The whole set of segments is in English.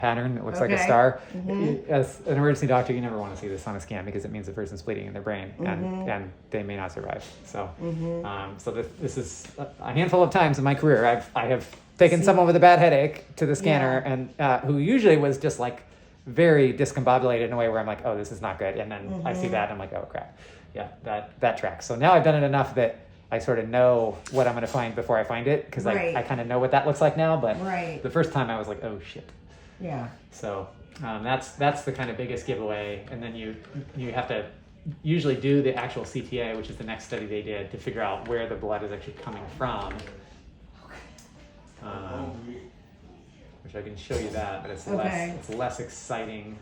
pattern that looks like a star. As an emergency doctor, you never want to see this on a scan because it means the person's bleeding in their brain and they may not survive. So, this is a handful of times in my career I have taken someone with a bad headache to the scanner and who usually was just like very discombobulated in a way where I'm like, oh, this is not good. And then I see that and I'm like, oh crap. Yeah, that tracks. So now I've done it enough that I sort of know what I'm going to find before I find it because I kind of know what that looks like now. But the first time I was like, oh shit. Yeah. So that's the kind of biggest giveaway. And then you have to usually do the actual CTA, which is the next study they did, to figure out where the blood is actually coming from. Which I can show you that, but it's less exciting.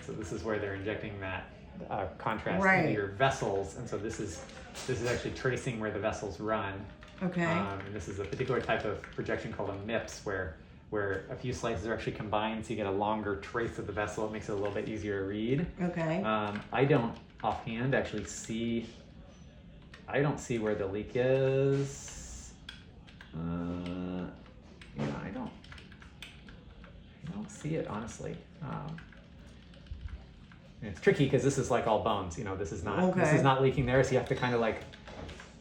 So this is where they're injecting that contrast into your vessels, and so this is actually tracing where the vessels run. Okay. And this is a particular type of projection called a MIPS, where a few slices are actually combined, so you get a longer trace of the vessel. It makes it a little bit easier to read. Okay. I don't offhand actually see. I don't see where the leak is. I don't see it honestly. It's tricky because this is like all bones. This is not leaking there, so you have to kind of like.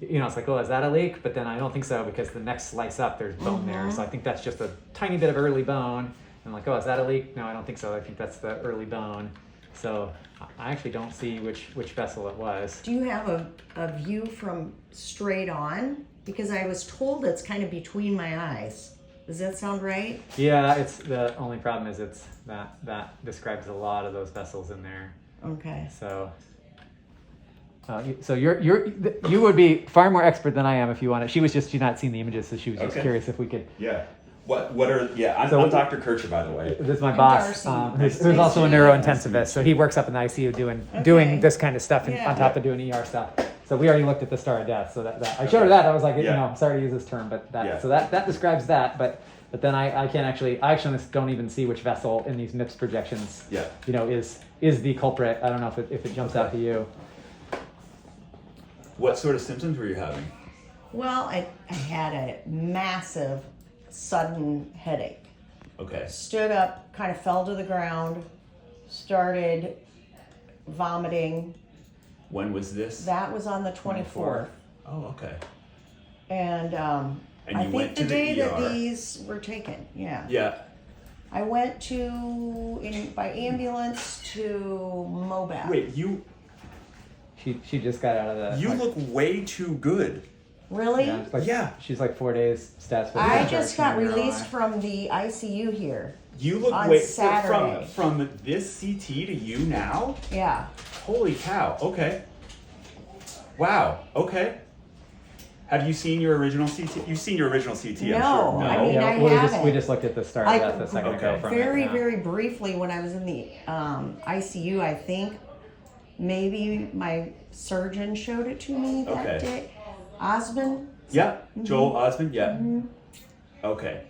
It's like, oh, is that a leak? But then I don't think so because the next slice up, there's bone there. So I think that's just a tiny bit of early bone. And like, oh, is that a leak? No, I don't think so. I think that's the early bone. So I actually don't see which vessel it was. Do you have a view from straight on? Because I was told it's kind of between my eyes. Does that sound right? Yeah, it's the only problem is it's that describes a lot of those vessels in there. Okay. So you would be far more expert than I am if you wanted. She's not seen the images, so she was just curious if we could. Yeah. I'm Dr. Kircher, by the way. This is my boss, who's also a neurointensivist. So he works up in the ICU doing this kind of stuff on top of doing ER stuff. So we already looked at the star of death. So that I showed her that. I was like, I'm sorry to use this term, but that describes that. But then I can't actually. I actually don't even see which vessel in these MIPS projections. Is the culprit. I don't know if it jumps out to you. What sort of symptoms were you having? Well, I had a massive, sudden headache. Okay. Stood up, kind of fell to the ground, started vomiting. When was this? That was on the 24th. Oh, okay. And I think the day that these were taken, yeah. Yeah. I went by ambulance to Mobac. Wait, She just got out of the. You look way too good. Really? Yeah. She's like 4 days stats. I just got released from the ICU here. You look on Saturday. From this CT to you now? Yeah. Holy cow. Okay. Wow. Okay. Have you seen your original CT? You've seen your original CT, no, I'm sure. No, I mean, I haven't. We just looked at the start of that a second ago. Very briefly when I was in the ICU, I think. Maybe my surgeon showed it to me that day. Osmond? Yeah, Joel Osmond, yeah. Mm-hmm. Okay.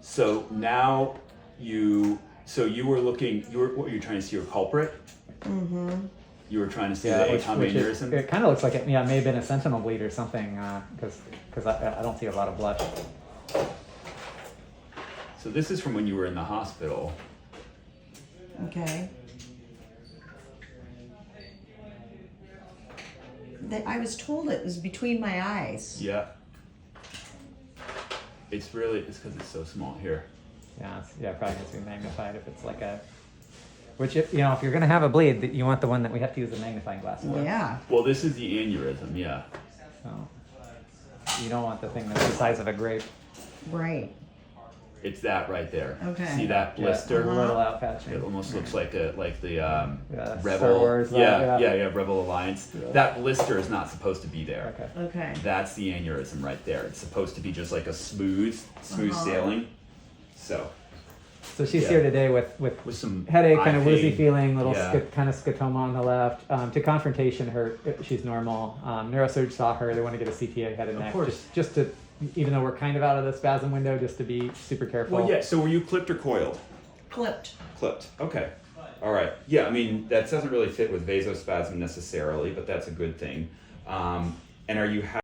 So now you were you trying to see your culprit? Mm-hmm. You were trying to see the atom aneurysm? It kind of looks like it may have been a sentinel bleed or something because I don't see a lot of blood. So this is from when you were in the hospital. Okay. I was told it was between my eyes. Yeah. It's because it's so small here. Yeah, probably needs to be magnified if it's like a. Which if you're gonna have a bleed, you want the one that we have to use a magnifying glass for. Yeah. Well, this is the aneurysm. Yeah. So you don't want the thing that's the size of a grape. Right. It's that right there. Okay. See that blister? Yeah, little outpatching. It almost looks like the Rebel. Star Wars, Rebel Alliance. Yeah. That blister is not supposed to be there. Okay. That's the aneurysm right there. It's supposed to be just like a smooth sailing. So she's here today with some headache, kind of woozy feeling, little kind of scotoma on the left. To confrontation, she's normal. Neurosurgeon saw her. They want to get a CTA head and neck, just to. Even though we're kind of out of the spasm window, just to be super careful. Well, yeah. So were you clipped or coiled? Clipped. Clipped. Okay. All right. Yeah, I mean, that doesn't really fit with vasospasm necessarily, but that's a good thing. And are you